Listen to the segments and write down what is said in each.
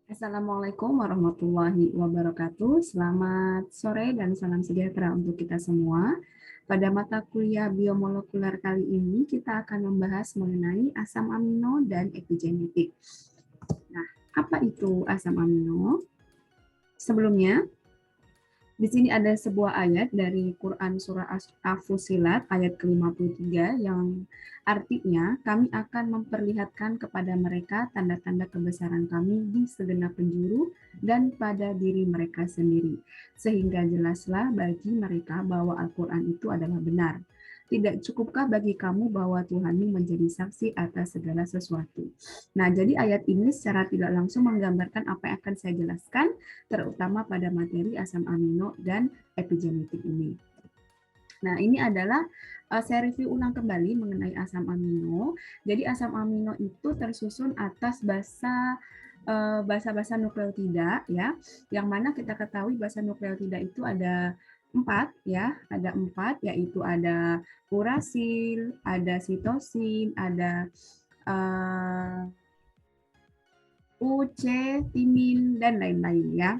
Assalamualaikum warahmatullahi wabarakatuh. Selamat sore dan salam sejahtera untuk kita semua. Pada mata kuliah biomolekuler kali ini, kita akan membahas mengenai asam amino dan epigenetik. Nah, apa itu asam amino? Sebelumnya, di sini ada sebuah ayat dari Quran Surah As-Fussilat ayat ke-53 yang artinya kami akan memperlihatkan kepada mereka tanda-tanda kebesaran kami di segenap penjuru dan pada diri mereka sendiri. Sehingga jelaslah bagi mereka bahwa Al-Quran itu adalah benar. Tidak cukupkah bagi kamu bahwa Tuhanmu menjadi saksi atas segala sesuatu? Nah, jadi ayat ini secara tidak langsung menggambarkan apa yang akan saya jelaskan terutama pada materi asam amino dan epigenetik ini. Nah, ini adalah saya review ulang kembali mengenai asam amino. Jadi asam amino itu tersusun atas basa nukleotida ya, yang mana kita ketahui basa nukleotida itu ada 4 ya, ada 4 yaitu ada urasil, ada sitosin, ada U, C, timin, dan lain-lain ya.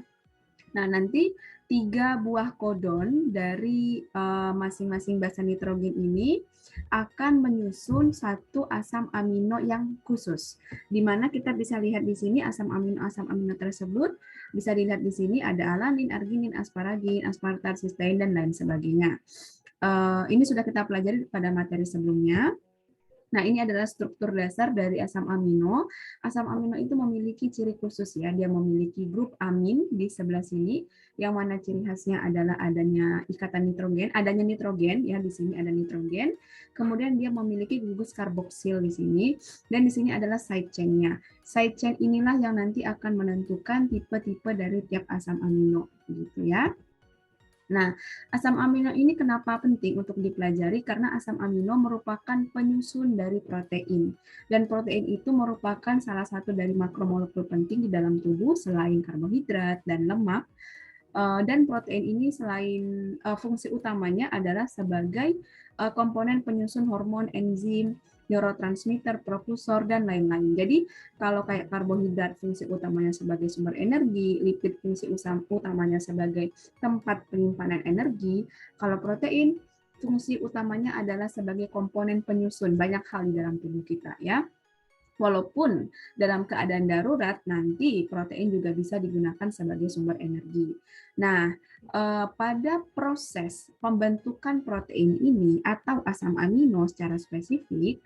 Nah, nanti 3 buah kodon dari masing-masing basa nitrogen ini akan menyusun satu asam amino yang khusus. Di mana kita bisa lihat di sini asam amino tersebut bisa dilihat di sini ada alanin, arginin, asparagin, aspartat, sistein, dan lain sebagainya. Ini sudah kita pelajari pada materi sebelumnya. Nah, ini adalah struktur dasar dari asam amino. Asam amino itu memiliki ciri khusus ya. Dia memiliki grup amin di sebelah sini, yang mana ciri khasnya adalah adanya ikatan nitrogen, adanya nitrogen ya, di sini ada nitrogen. Kemudian dia memiliki gugus karboksil di sini, dan di sini adalah side chain-nya. Side chain inilah yang nanti akan menentukan tipe-tipe dari tiap asam amino, gitu ya. Nah, asam amino ini kenapa penting untuk dipelajari? Karena asam amino merupakan penyusun dari protein. Dan protein itu merupakan salah satu dari makromolekul penting di dalam tubuh selain karbohidrat dan lemak. Dan protein ini selain fungsi utamanya adalah sebagai komponen penyusun hormon, enzim, neurotransmitter, propulsor, dan lain-lain. Jadi kalau kayak karbohidrat fungsi utamanya sebagai sumber energi, lipid fungsi utamanya sebagai tempat penyimpanan energi, kalau protein fungsi utamanya adalah sebagai komponen penyusun banyak hal di dalam tubuh kita ya. Walaupun dalam keadaan darurat nanti protein juga bisa digunakan sebagai sumber energi. Nah, pada proses pembentukan protein ini atau asam amino secara spesifik,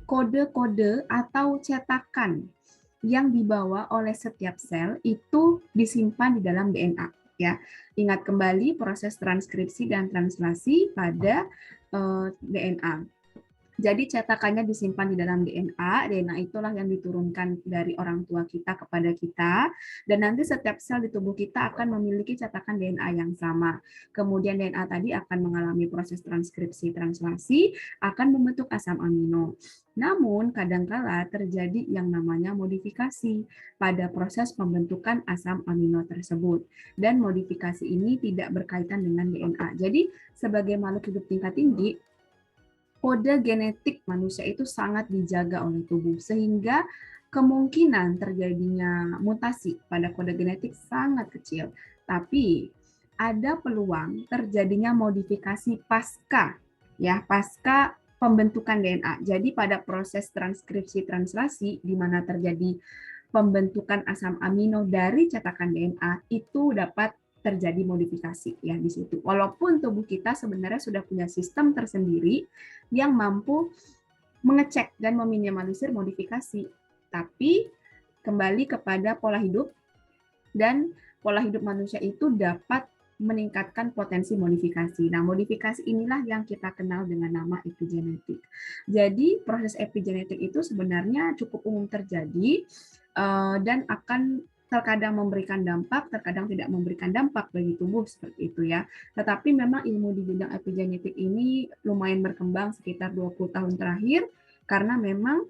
kode-kode atau cetakan yang dibawa oleh setiap sel itu disimpan di dalam DNA. Ya, ingat kembali proses transkripsi dan translasi pada DNA. Jadi cetakannya disimpan di dalam DNA. DNA itulah yang diturunkan dari orang tua kita kepada kita. Dan nanti setiap sel di tubuh kita akan memiliki cetakan DNA yang sama. Kemudian DNA tadi akan mengalami proses transkripsi translasi, akan membentuk asam amino. Namun kadangkala terjadi yang namanya modifikasi pada proses pembentukan asam amino tersebut. Dan modifikasi ini tidak berkaitan dengan DNA. Jadi sebagai makhluk hidup tingkat tinggi, kode genetik manusia itu sangat dijaga oleh tubuh, sehingga kemungkinan terjadinya mutasi pada kode genetik sangat kecil. Tapi ada peluang terjadinya modifikasi pasca pembentukan DNA. Jadi pada proses transkripsi translasi di mana terjadi pembentukan asam amino dari cetakan DNA itu dapat terjadi modifikasi ya di situ. Walaupun tubuh kita sebenarnya sudah punya sistem tersendiri yang mampu mengecek dan meminimalisir modifikasi, tapi kembali kepada pola hidup, dan pola hidup manusia itu dapat meningkatkan potensi modifikasi. Nah, modifikasi inilah yang kita kenal dengan nama epigenetik. Jadi, proses epigenetik itu sebenarnya cukup umum terjadi dan akan terkadang memberikan dampak, terkadang tidak memberikan dampak bagi tubuh seperti itu ya. Tetapi memang ilmu di bidang epigenetik ini lumayan berkembang sekitar 20 tahun terakhir karena memang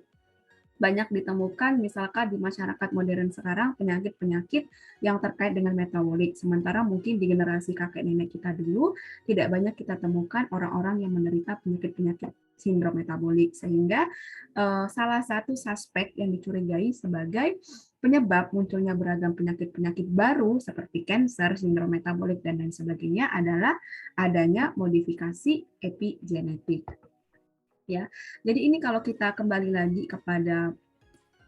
banyak ditemukan misalkan di masyarakat modern sekarang penyakit-penyakit yang terkait dengan metabolik. Sementara mungkin di generasi kakek nenek kita dulu tidak banyak kita temukan orang-orang yang menderita penyakit-penyakit sindrom metabolik, sehingga salah satu suspek yang dicurigai sebagai penyebab munculnya beragam penyakit-penyakit baru seperti kanker, sindrom metabolik, dan lain sebagainya adalah adanya modifikasi epigenetik. Ya, jadi ini kalau kita kembali lagi kepada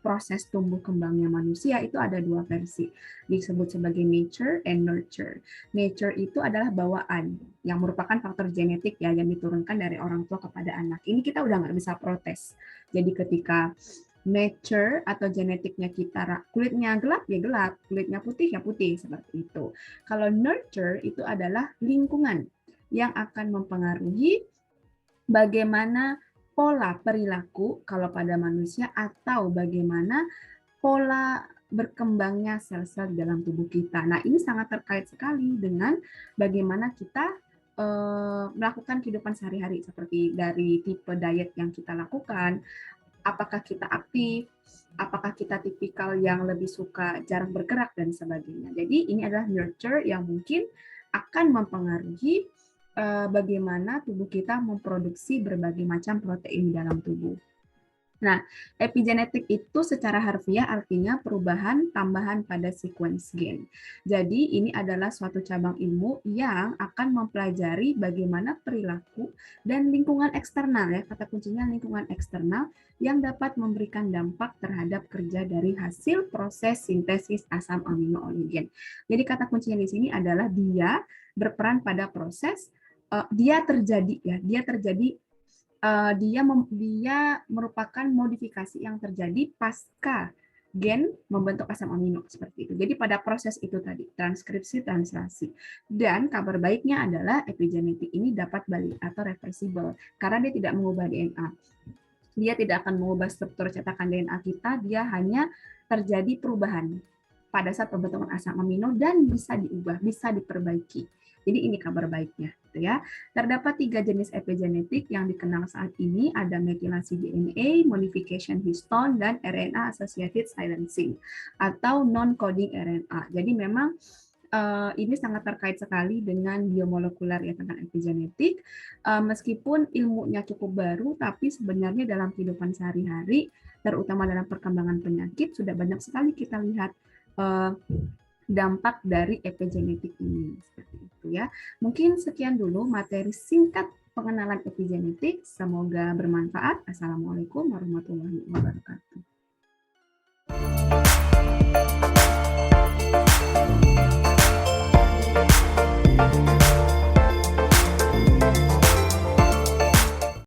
proses tumbuh kembangnya manusia, itu ada dua versi, disebut sebagai nature and nurture. Nature itu adalah bawaan yang merupakan faktor genetik ya, yang diturunkan dari orang tua kepada anak. Ini kita udah nggak bisa protes. Jadi ketika nature atau genetiknya kita kulitnya gelap ya gelap, kulitnya putih ya putih, seperti itu. Kalau nurture itu adalah lingkungan yang akan mempengaruhi bagaimana pola perilaku kalau pada manusia atau bagaimana pola berkembangnya sel-sel dalam tubuh kita. Nah, ini sangat terkait sekali dengan bagaimana kita melakukan kehidupan sehari-hari, seperti dari tipe diet yang kita lakukan, apakah kita aktif, apakah kita tipikal yang lebih suka jarang bergerak, dan sebagainya. Jadi ini adalah nurture yang mungkin akan mempengaruhi bagaimana tubuh kita memproduksi berbagai macam protein di dalam tubuh. Nah, epigenetik itu secara harfiah artinya perubahan tambahan pada sequence gen. Jadi ini adalah suatu cabang ilmu yang akan mempelajari bagaimana perilaku dan lingkungan eksternal, ya, kata kuncinya lingkungan eksternal, yang dapat memberikan dampak terhadap kerja dari hasil proses sintesis asam amino oligen. Jadi kata kuncinya di sini adalah dia berperan pada proses dia terjadi dia merupakan modifikasi yang terjadi pasca gen membentuk asam amino, seperti itu. Jadi pada proses itu tadi, transkripsi, translasi. Dan kabar baiknya adalah epigenetik ini dapat balik atau reversible karena dia tidak mengubah DNA. Dia tidak akan mengubah struktur cetakan DNA kita, dia hanya terjadi perubahan pada saat pembentukan asam amino dan bisa diubah, bisa diperbaiki. Jadi ini kabar baiknya, gitu ya. Terdapat 3 jenis epigenetik yang dikenal saat ini, ada metilasi DNA, modification histone, dan RNA associated silencing atau non-coding RNA. Jadi memang ini sangat terkait sekali dengan biomolekuler ya tentang epigenetik. Meskipun ilmunya cukup baru, tapi sebenarnya dalam kehidupan sehari-hari, terutama dalam perkembangan penyakit, sudah banyak sekali kita lihat dampak dari epigenetik ini, seperti itu ya. Mungkin sekian dulu materi singkat pengenalan epigenetik. Semoga bermanfaat. Assalamualaikum warahmatullahi wabarakatuh.